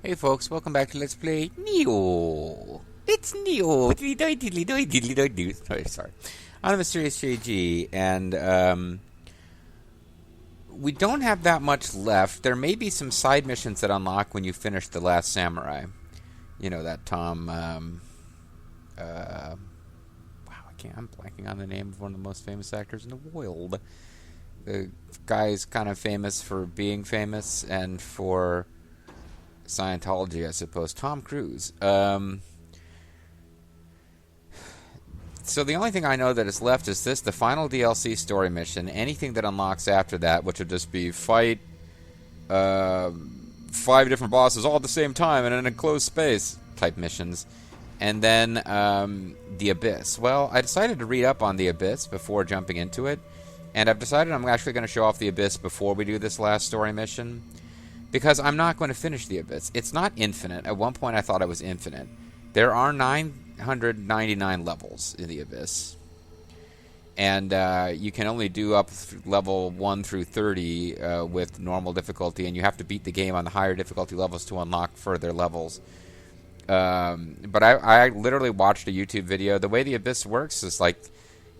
Hey folks, welcome back to Let's Play Nioh. It's Nioh. Sorry. I'm a serious JG, and we don't have that much left. There may be some side missions that unlock when you finish The Last Samurai. You know, that Tom, I'm blanking on the name of one of the most famous actors in the world. The guy's kind of famous for being famous and for Scientology, I suppose. Tom Cruise. So the only thing I know that is left is this, the final DLC story mission. Anything that unlocks after that, which would just be fight 5 different bosses all at the same time in an enclosed space type missions. And then the Abyss. Well, I decided to read up on the Abyss before jumping into it. And I've decided I'm actually going to show off the Abyss before we do this last story mission. Because I'm not going to finish the Abyss. It's not infinite. At one point I thought it was infinite. There are 999 levels in the Abyss. And you can only do up level 1 through 30 with normal difficulty. And you have to beat the game on the higher difficulty levels to unlock further levels. But I literally watched a YouTube video. The way the Abyss works is like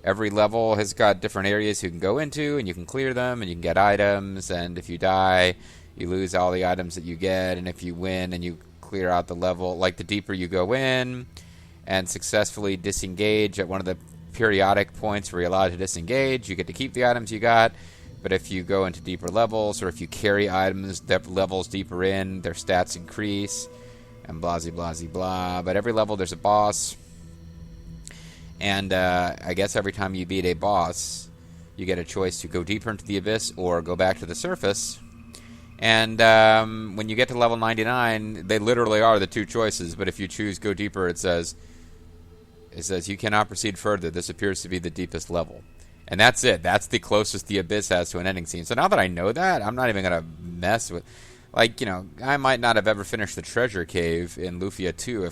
every level has got different areas you can go into. And you can clear them. And you can get items. And if you die, you lose all the items that you get, and if you win and you clear out the level, like the deeper you go in and successfully disengage at one of the periodic points where you're allowed to disengage, you get to keep the items you got. But if you go into deeper levels, or if you carry items levels deeper in, their stats increase, and blah, blah, blah, blah. But every level there's a boss, and I guess every time you beat a boss, you get a choice to go deeper into the Abyss or go back to the surface. And when you get to level 99, they literally are the two choices. But if you choose go deeper, it says you cannot proceed further. This appears to be the deepest level. And that's it. That's the closest the Abyss has to an ending scene. So now that I know that, I'm not even going to mess with... Like, you know, I might not have ever finished the treasure cave in Lufia 2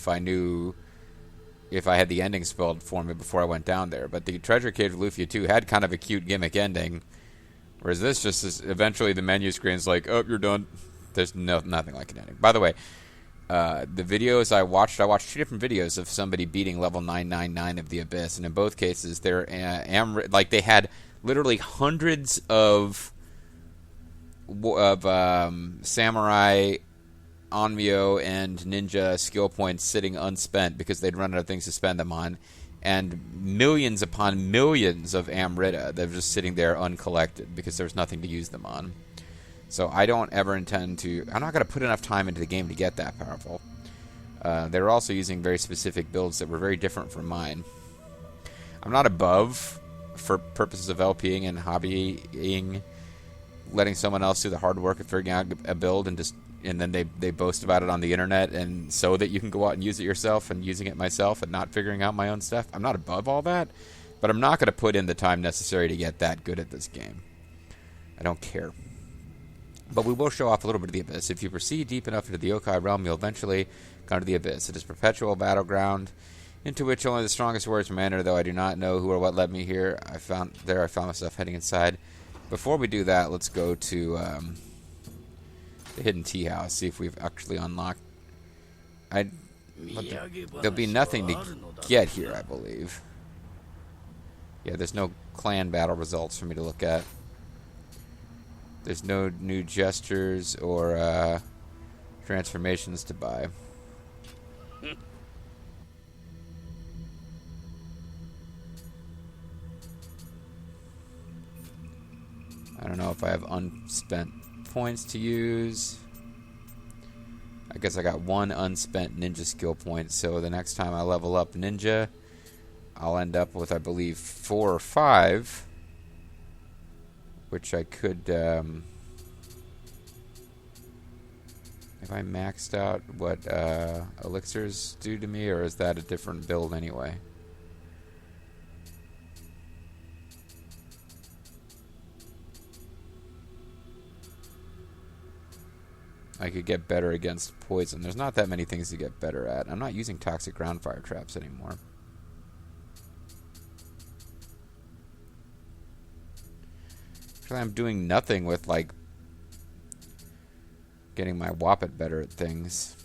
if I had the ending spelled for me before I went down there. But the treasure cave of Lufia 2 had kind of a cute gimmick ending. Whereas this just is, eventually the menu screen's like, oh, you're done. There's nothing like an ending. By the way, the videos I watched 2 different videos of somebody beating level 999 of the Abyss, and in both cases, they're they had literally hundreds of samurai, onmyo, and ninja skill points sitting unspent because they'd run out of things to spend them on. And millions upon millions of Amrita that are just sitting there uncollected because there's nothing to use them on. So I don't ever intend to... I'm not going to put enough time into the game to get that powerful. They're also using very specific builds that were very different from mine. I'm not above, for purposes of LPing and hobbying, letting someone else do the hard work of figuring out a build and then they boast about it on the internet, and so that you can go out and use it yourself, and using it myself and not figuring out my own stuff. I'm not above all that, but I'm not going to put in the time necessary to get that good at this game. I don't care. But we will show off a little bit of the Abyss. If you proceed deep enough into the yokai realm, you'll eventually come to the Abyss. It is a perpetual battleground into which only the strongest warriors may enter, though I do not know who or what led me here. I found myself heading inside. Before we do that, let's go to... the hidden tea house, see if we've actually unlocked. There'll be nothing to get here, I believe. Yeah, there's no clan battle results for me to look at. There's no new gestures or transformations to buy. I don't know if I have unspent points to use. I guess I got 1 unspent ninja skill point, so the next time I level up ninja, I'll end up with, I believe, 4 or 5, which I could, if I maxed out what elixirs do to me, or is that a different build anyway? I could get better against poison. There's not that many things to get better at. I'm not using toxic ground fire traps anymore. Actually, I'm doing nothing with, like, getting my Woppet better at things.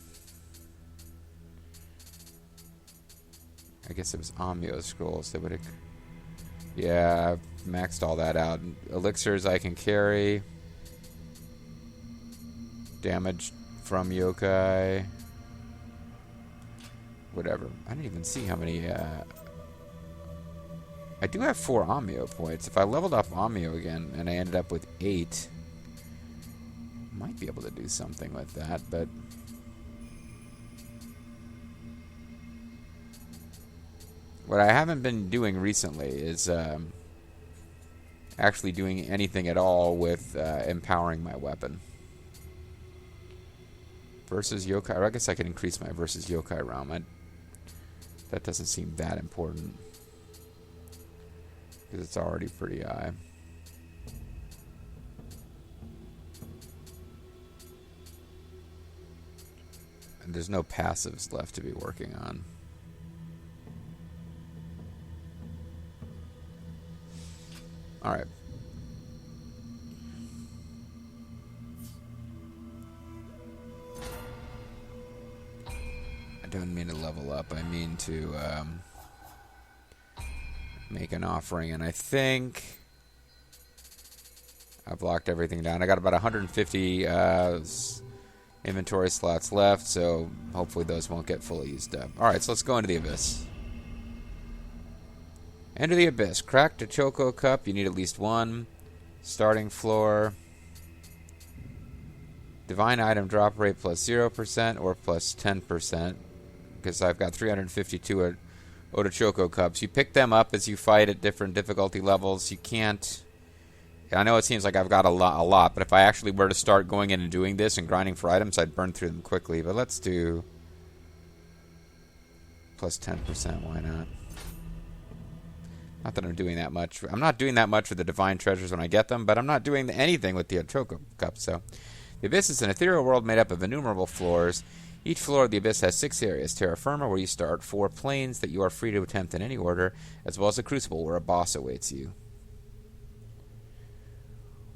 I guess it was Amio scrolls that would have... Yeah, I've maxed all that out. Elixirs I can carry. Damage from yokai. Whatever. I didn't even see how many... I do have 4 Amio points. If I leveled up Amio again and I ended up with 8... might be able to do something with that, but... What I haven't been doing recently is actually doing anything at all with empowering my weapon. Versus yokai, or I guess I could increase my versus yokai realm. That doesn't seem that important. Because it's already pretty high. And there's no passives left to be working on. Alright. I don't mean to level up. I mean to make an offering. And I think I've locked everything down. I got about 150 inventory slots left, so hopefully those won't get fully used up. Alright, so let's go into the Abyss. Enter the Abyss. Cracked a Choco Cup. You need at least one. Starting floor. Divine item drop rate plus 0% or plus 10%. Because I've got 352 Otochoco Cups. You pick them up as you fight at different difficulty levels. You can't... I know it seems like I've got a lot, but if I actually were to start going in and doing this and grinding for items, I'd burn through them quickly. But let's do... plus 10%. Why not? Not that I'm doing that much. I'm not doing that much with the divine treasures when I get them, but I'm not doing anything with the Choco Cup. So, the Abyss is an ethereal world made up of innumerable floors. Each floor of the Abyss has 6 areas. Terra Firma, where you start, 4 planes that you are free to attempt in any order, as well as a Crucible, where a boss awaits you.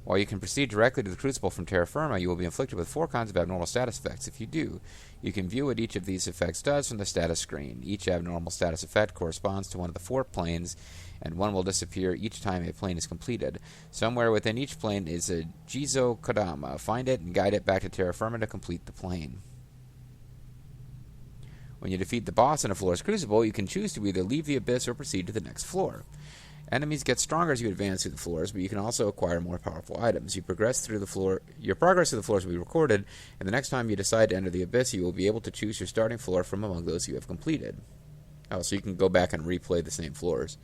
While you can proceed directly to the Crucible from Terra Firma, you will be inflicted with 4 kinds of abnormal status effects. If you do, you can view what each of these effects does from the status screen. Each abnormal status effect corresponds to one of the 4 planes, and one will disappear each time a plane is completed. Somewhere within each plane is a Jizo Kodama. Find it and guide it back to Terra Firma to complete the plane. When you defeat the boss in a floor's Crucible, you can choose to either leave the Abyss or proceed to the next floor. Enemies get stronger as you advance through the floors, but you can also acquire more powerful items. You progress through the floor. Your progress through the floors will be recorded, and the next time you decide to enter the Abyss, you will be able to choose your starting floor from among those you have completed. Oh, so you can go back and replay the same floors.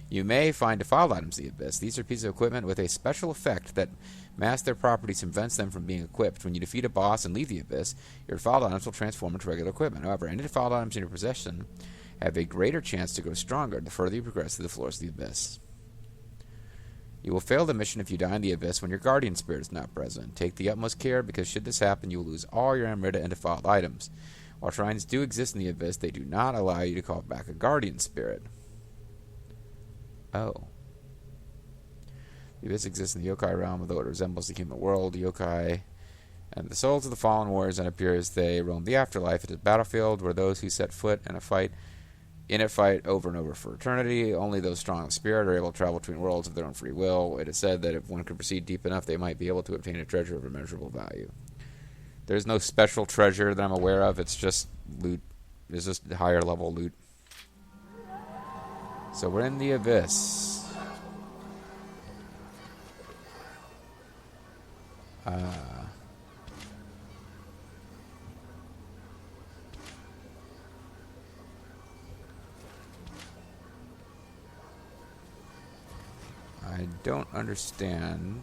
You may find defiled items in the Abyss. These are pieces of equipment with a special effect that masks their properties and prevents them from being equipped. When you defeat a boss and leave the Abyss, your defiled items will transform into regular equipment. However, any defiled items in your possession have a greater chance to grow stronger the further you progress through the floors of the Abyss. You will fail the mission if you die in the Abyss when your Guardian Spirit is not present. Take the utmost care, because should this happen, you will lose all your Amrita and defiled items. While shrines do exist in the Abyss, they do not allow you to call back a Guardian Spirit. Oh. The Abyss exists in the yokai realm, although it resembles the human world. Yokai and the souls of the fallen warriors, and appears they roam the afterlife. It is a battlefield where those who set foot in a fight over and over for eternity. Only those strong of spirit are able to travel between worlds of their own free will. It is said that if one could proceed deep enough, they might be able to obtain a treasure of immeasurable value. There's no special treasure that I'm aware of. It's just loot. It's just higher level loot. So we're in the Abyss. I don't understand.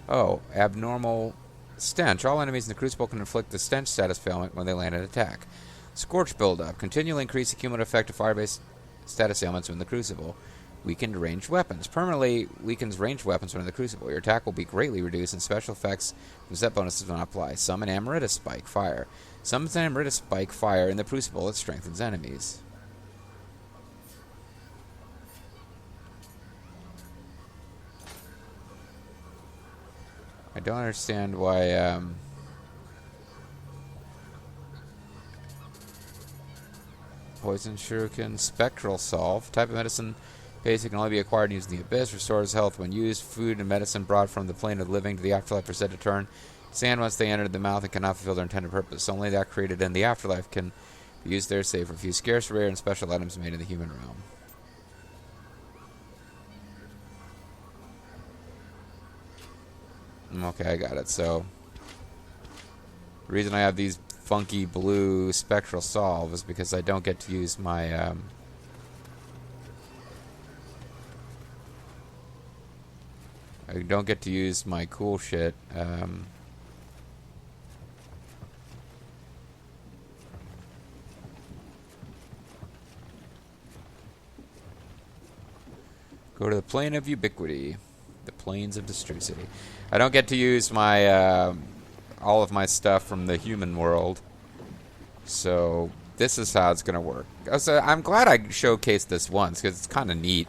Oh, abnormal stench. All enemies in the Crucible can inflict the stench status ailment when they land an attack. Scorch buildup. Continually increase the cumulative effect of fire-based status ailments when the Crucible. Weakened ranged weapons. Permanently weakens ranged weapons when in the Crucible. Your attack will be greatly reduced, and special effects from set bonuses will not apply. Summon Amrita Spike Fire. Summons an Amrita Spike Fire in the Crucible that strengthens enemies. I don't understand why... Poison shuriken, spectral solve. Type of medicine basic can only be acquired using the abyss. Restores health when used. Food and medicine brought from the plane of the living to the afterlife are said to turn sand once they enter the mouth and cannot fulfill their intended purpose. Only that created in the afterlife can be used there, save for a few scarce, rare, and special items made in the human realm. Okay, I got it. So, the reason I have these funky blue spectral solve is because I don't get to use my I don't get to use my cool shit. Go to the plane of ubiquity, the plains of Destrucity. I don't get to use my all of my stuff from the human world. So this is how it's going to work. So I'm glad I showcased this once because it's kind of neat.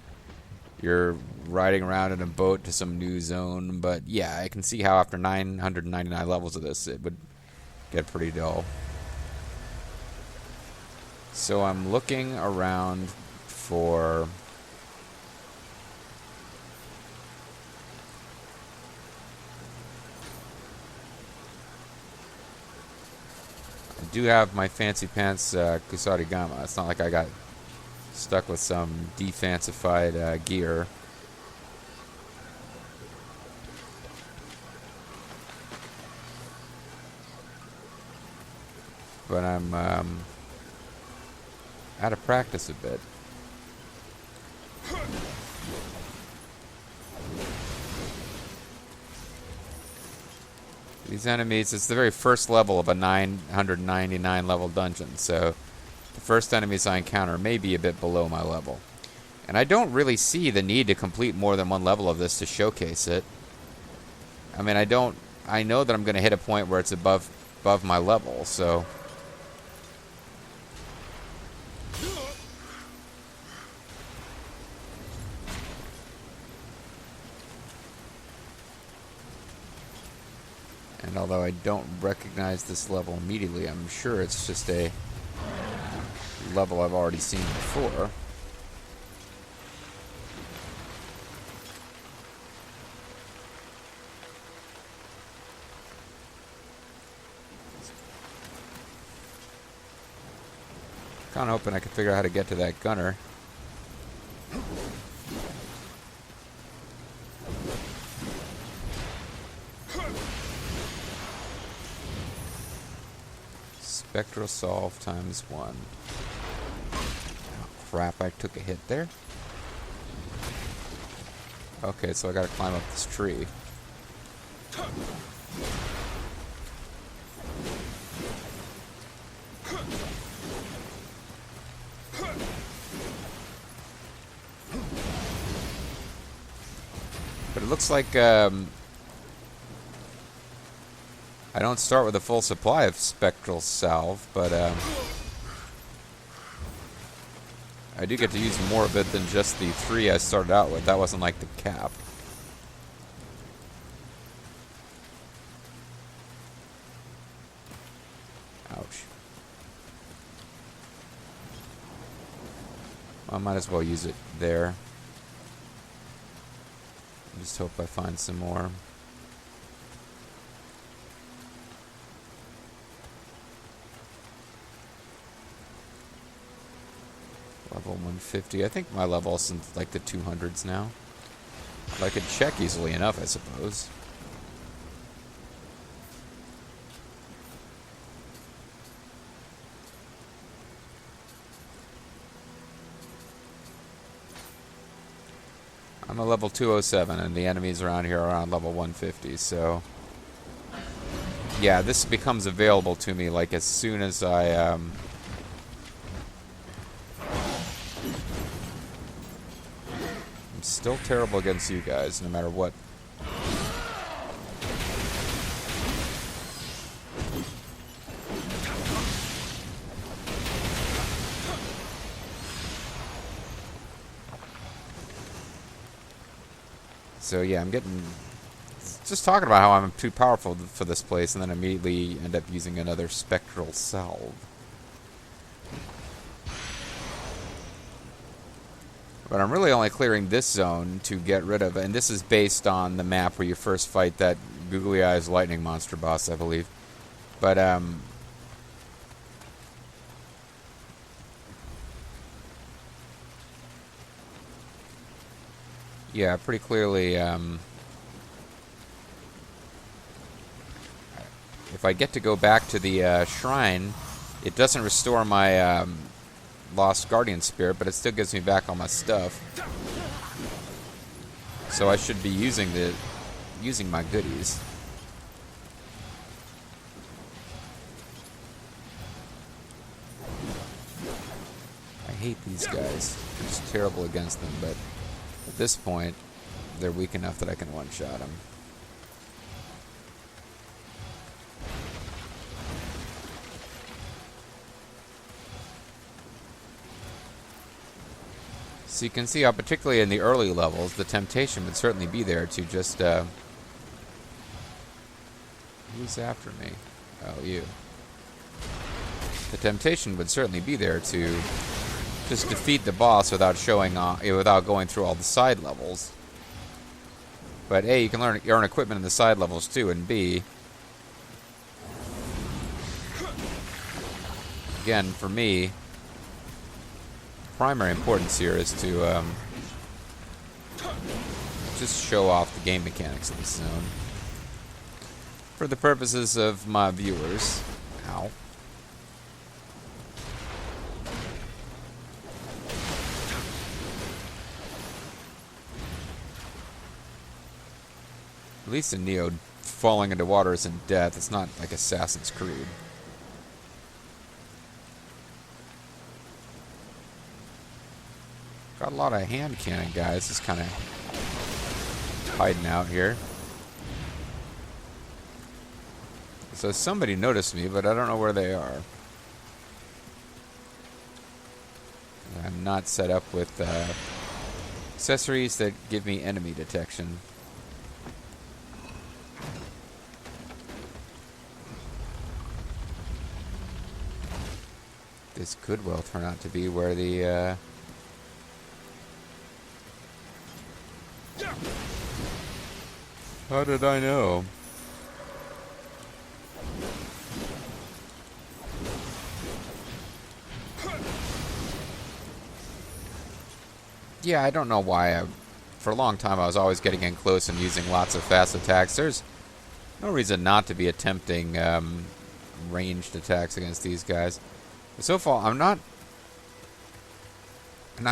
You're riding around in a boat to some new zone. But yeah, I can see how after 999 levels of this, it would get pretty dull. So I'm looking around for... I do have my fancy pants Kusarigama. It's not like I got stuck with some defancified gear. But I'm out of practice a bit. These enemies, it's the very first level of a 999 level dungeon, so the first enemies I encounter may be a bit below my level. And I don't really see the need to complete more than one level of this to showcase it. I mean, I know that I'm going to hit a point where it's above my level, so... And although I don't recognize this level immediately, I'm sure it's just a level I've already seen before. Kind of hoping I can figure out how to get to that gunner. Spectral solve times 1. Oh, crap, I took a hit there. Okay, so I gotta climb up this tree. But it looks like I don't start with a full supply of spectral salve, but I do get to use more of it than just the 3 I started out with. That wasn't like the cap. Ouch. I might as well use it there. Just hope I find some more. Level 150. I think my level's in like the 200s now. But I could check easily enough, I suppose. I'm a level 207, and the enemies around here are around level 150, so... Yeah, this becomes available to me like as soon as I, I'm still terrible against you guys, no matter what. So yeah, I'm getting just just talking about how I'm too powerful for this place, and then immediately end up using another spectral salve. But I'm really only clearing this zone to get rid of, and this is based on the map where you first fight that googly eyes lightning monster boss, I believe. But yeah, pretty clearly, if I get to go back to the shrine, it doesn't restore my lost guardian spirit, but it still gives me back all my stuff. So I should be using my goodies. I hate these guys. I'm just terrible against them, but at this point, they're weak enough that I can one-shot them. So you can see how, particularly in the early levels, the temptation would certainly be there to just, who's after me? Oh, you. The temptation would certainly be there to just defeat the boss without without going through all the side levels. But A, you can earn equipment in the side levels too, and B, again, for me, primary importance here is to just show off the game mechanics of this zone for the purposes of my viewers. Ow. At least in Nioh, falling into water isn't death. It's not like Assassin's Creed. Got a lot of hand cannon guys just kind of hiding out here. So somebody noticed me, but I don't know where they are. I'm not set up with accessories that give me enemy detection. This could well turn out to be where the how did I know? Yeah, I don't know why. For a long time I was always getting in close and using lots of fast attacks. There's no reason not to be attempting ranged attacks against these guys. But so far, I'm not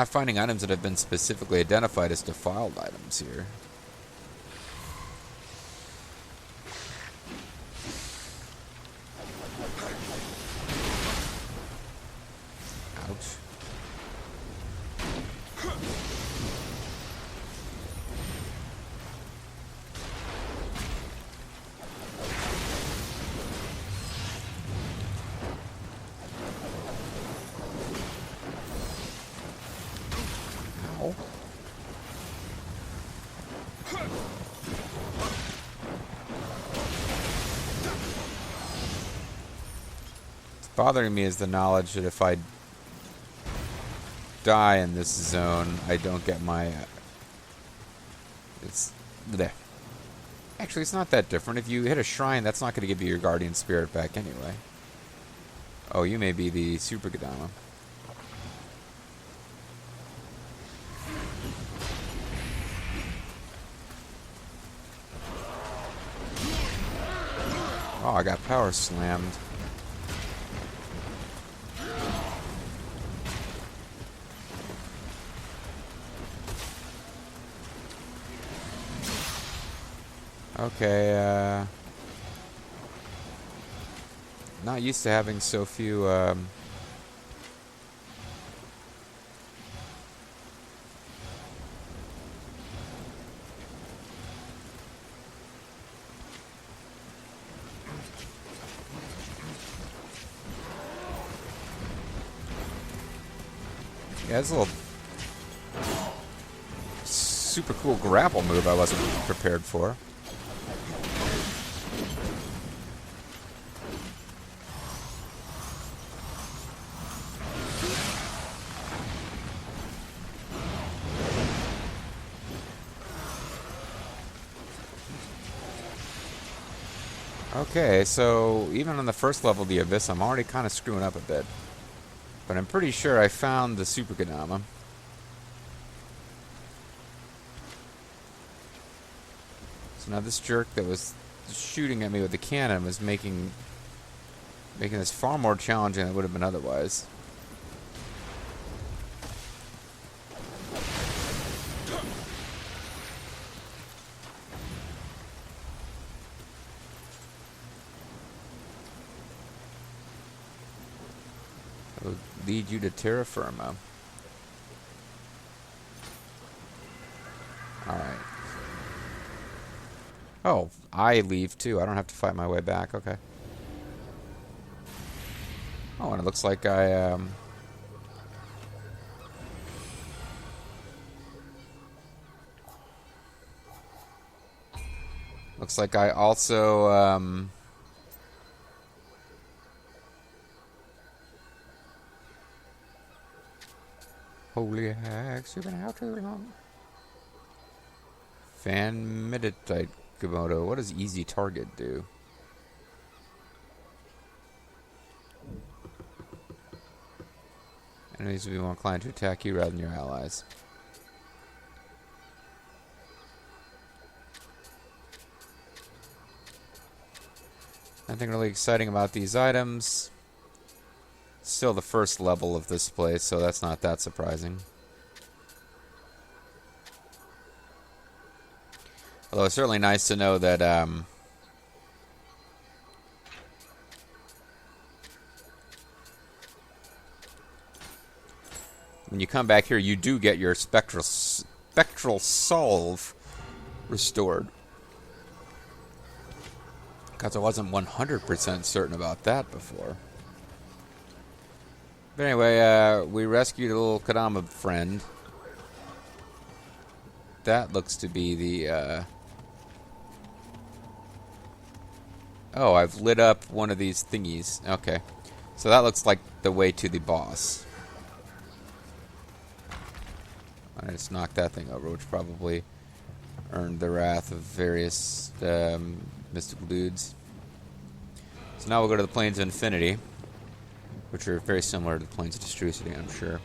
finding items that have been specifically identified as defiled items here. Ouch. Bothering me is the knowledge that if I die in this zone, I don't get my... it's... bleh. Actually, it's not that different. If you hit a shrine, that's not going to give you your guardian spirit back anyway. Oh, you may be the Super Gadama. Oh, I got power slammed. Okay, not used to having so few, yeah, it's a little super cool grapple move I wasn't prepared for. Okay, so even on the first level of the Abyss, I'm already kind of screwing up a bit. But I'm pretty sure I found the Super Kadama. So now this jerk that was shooting at me with the cannon was making this far more challenging than it would have been otherwise. It'll lead you to terra firma. Alright. Oh, I leave too. I don't have to fight my way back. Okay. Oh, and it looks like I, looks like I also, holy hacks, you've been out too long. Fan Meditite Komodo. What does easy target do? Enemies will be more inclined to attack you rather than your allies. Nothing really exciting about these items. Still the first level of this place, so that's not that surprising. Although it's certainly nice to know that when you come back here, you do get your spectral solve restored. Because I wasn't 100% certain about that before. But anyway, we rescued a little Kadama friend. That looks to be the, oh, I've lit up one of these thingies. Okay. So that looks like the way to the boss. I just knocked that thing over, which probably earned the wrath of various mystical dudes. So now we'll go to the Plains of Infinity, which are very similar to the Plains of Destrucity, I'm sure.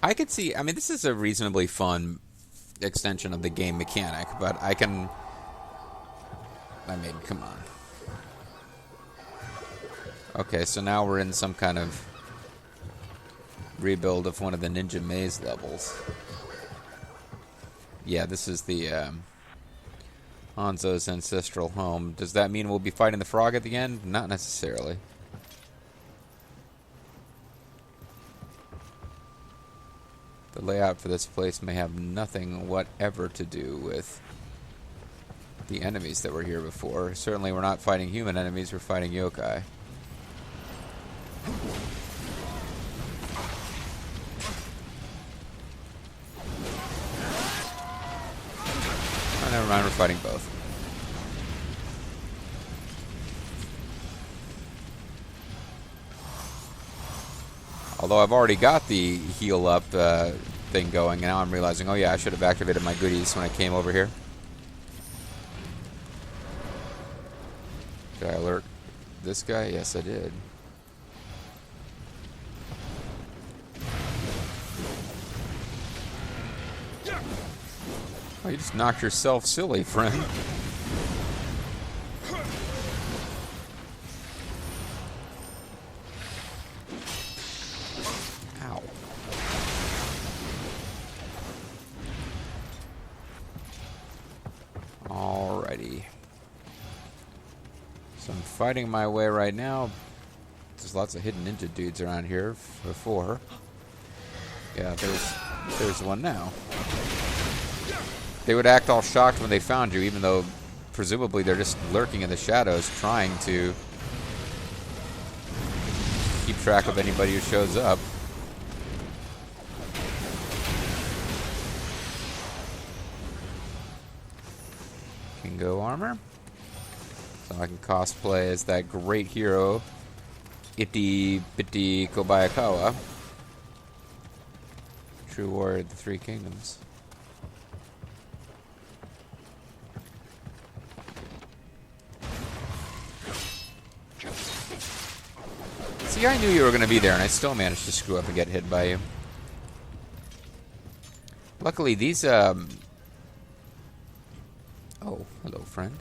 I could see, I mean, this is a reasonably fun extension of the game mechanic, but I mean, come on. Okay, so now we're in some kind of rebuild of one of the Ninja Maze levels. Yeah, this is the Hanzo's ancestral home. Does that mean we'll be fighting the frog at the end? Not necessarily. The layout for this place may have nothing whatever to do with the enemies that were here before. Certainly we're not fighting human enemies, we're fighting yokai. Oh, never mind, we're fighting both. Although I've already got the heal up thing going, and now I'm realizing, oh yeah, I should have activated my goodies when I came over here. Did I alert this guy? Yes, I did. Oh, you just knocked yourself silly, friend. Ow. Alrighty. So I'm fighting my way right now. There's lots of hidden ninja dudes around here before. Yeah, there's one now. They would act all shocked when they found you, even though presumably they're just lurking in the shadows trying to keep track of anybody who shows up. Kingo armor. So I can cosplay as that great hero, Iti Biti Kobayakawa. True warrior of the Three Kingdoms. See, I knew you were going to be there, and I still managed to screw up and get hit by you. Luckily, these, Oh, hello, friend.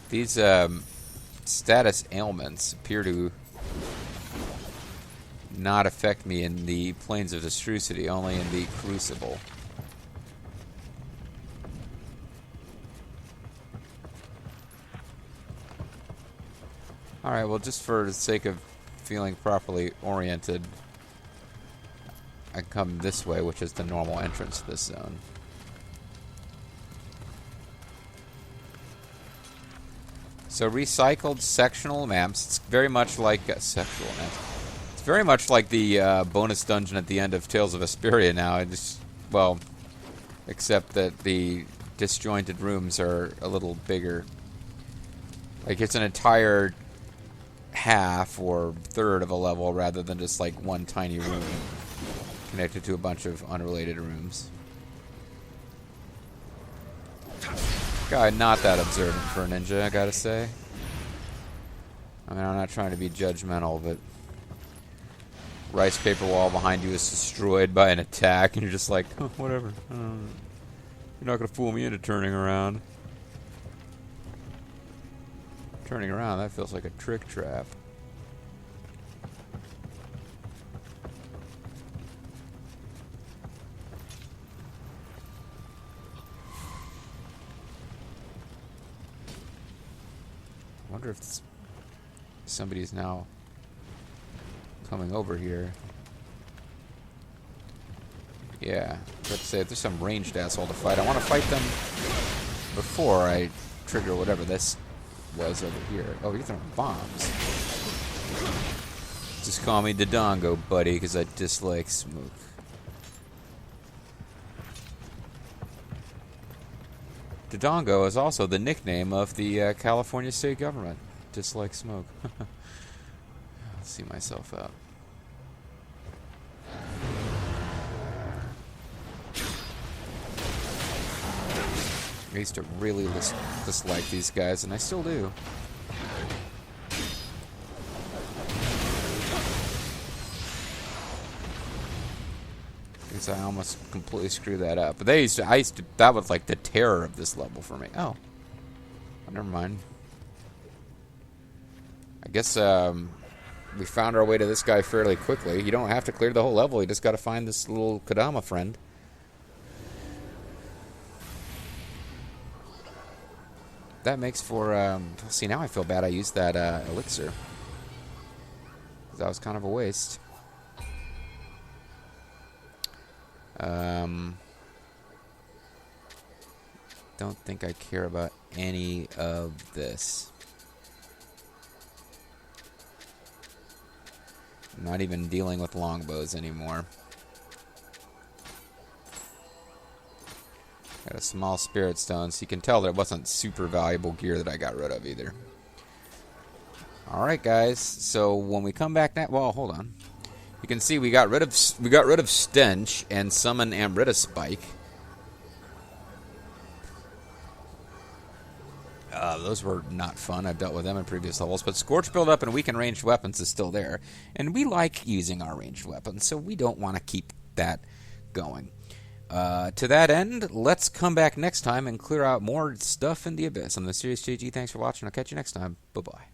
These, status ailments appear to not affect me in the Plains of Destrucity, only in the Crucible. Alright, well, just for the sake of feeling properly oriented, I come this way, which is the normal entrance to this zone. So recycled sectional maps. It's very much like sexual maps. It's very much like the bonus dungeon at the end of Tales of Vesperia now. It's, well, except that the disjointed rooms are a little bigger. Like it's an entire half or third of a level rather than just like one tiny room connected to a bunch of unrelated rooms. God, not that observant for a ninja, I gotta say. I mean, I'm not trying to be judgmental, but rice paper wall behind you is destroyed by an attack, and you're just like, oh, whatever. You're not gonna fool me into turning around. Turning around, that feels like a trick trap. I wonder if somebody's now coming over here. Yeah, let's say if there's some ranged asshole to fight, I want to fight them before I trigger whatever this was over here. Oh, you're throwing bombs. Just call me Dodongo, buddy, because I dislike smoke. Dodongo is also the nickname of the California state government. Dislike smoke. I'll see myself out. I used to really dislike these guys, and I still do. Because I almost completely screwed that up. But that was like the terror of this level for me. Oh, never mind. I guess we found our way to this guy fairly quickly. You don't have to clear the whole level. You just got to find this little Kodama friend. That makes for, see, now I feel bad I used that elixir. Because that was kind of a waste. Don't think I care about any of this. I'm not even dealing with longbows anymore. Got a small spirit stone, so you can tell that it wasn't super valuable gear that I got rid of either. Alright guys, so when we come back now, well, hold on. You can see we got rid of Stench and summon Amrita Spike. Those were not fun. I've dealt with them in previous levels, but Scorch build-up and weakened ranged weapons is still there. And we like using our ranged weapons, so we don't want to keep that going. To that end, let's come back next time and clear out more stuff in the Abyss. I'm the Serious JG. Thanks for watching. I'll catch you next time. Bye-bye.